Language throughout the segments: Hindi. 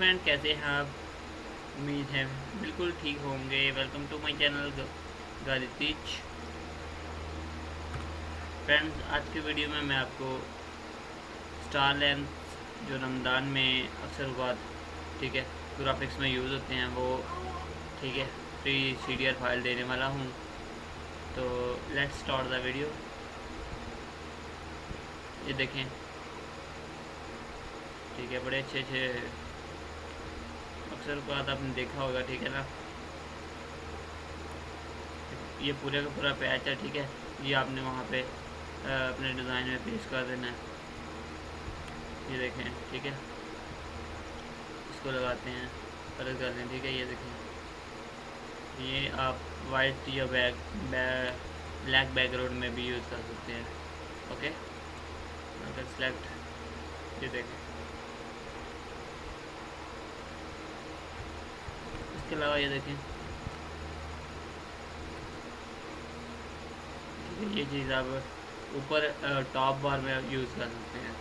फ्रेंड, कैसे हैं आप? उम्मीद है बिल्कुल ठीक होंगे। वेलकम टू माय चैनल गादी टीच। फ्रेंड्स, आज की वीडियो में मैं आपको स्टार लेंथ जो रमज़ान में अक्सर हुआ, ठीक है, ग्राफिक्स में यूज़ होते हैं वो, ठीक है, फ्री CDR फाइल देने वाला हूँ। तो लेट्स स्टार्ट द वीडियो। ये देखें, ठीक है, बड़े अच्छे अक्सर बात आपने देखा होगा, ठीक है ना। ये पूरे का पूरा पैच है, ठीक है। ये आपने वहाँ पे अपने डिज़ाइन में पेश कर देना है। ये देखें, ठीक है, इसको लगाते हैं, कलर कर दें, ठीक है। ये देखें, ये आप वाइट या ब्लैक बैकग्राउंड में भी यूज़ कर सकते हैं। ओके, अगर सेलेक्ट, ये देखें। इसके अलावा ये देखें, ये चीज़ आप ऊपर टॉप बार में यूज़ कर सकते हैं।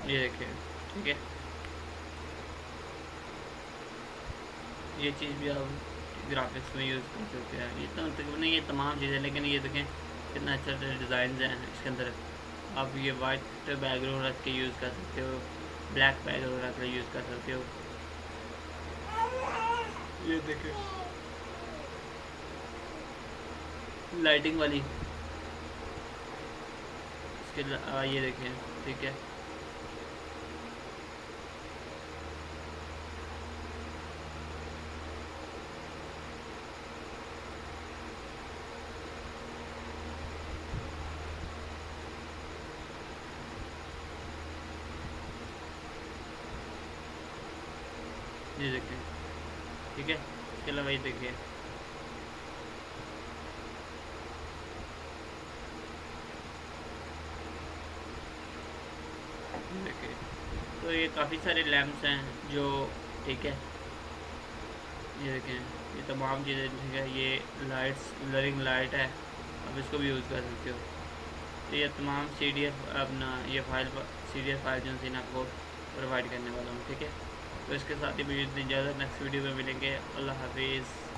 ये देखिए, ठीक है, ये चीज़ भी आप ग्राफिक्स में यूज़ कर सकते हैं। ये तो तकरीबन ये तमाम चीज़ें, लेकिन ये देखें कितना अच्छा डिज़ाइन हैं इसके अंदर। आप ये वाइट बैकग्राउंड रख के यूज़ कर सकते हो, ब्लैक बैकग्राउंड रख के यूज़ कर सकते हो। ये देखें, लाइटिंग वाली, इसके ये देखें, ठीक है, ये देखें, ठीक है। इसके अलावा ये देखिए, देखिए, तो ये काफ़ी सारे लैंप्स हैं जो, ठीक है, ये देखें, ये तमाम चीज़ें, ठीक है। ये लाइट्स, ब्लरिंग लाइट है, आप इसको भी यूज़ कर सकते हो। तो ये तमाम CDR अपना ये CDR फाइल जो है आपको प्रोवाइड करने वाला हूँ, ठीक है। तो इसके साथ ही वीडियो इजाज़त, नेक्स्ट वीडियो में मिलेंगे। अल्लाह हाफिज़।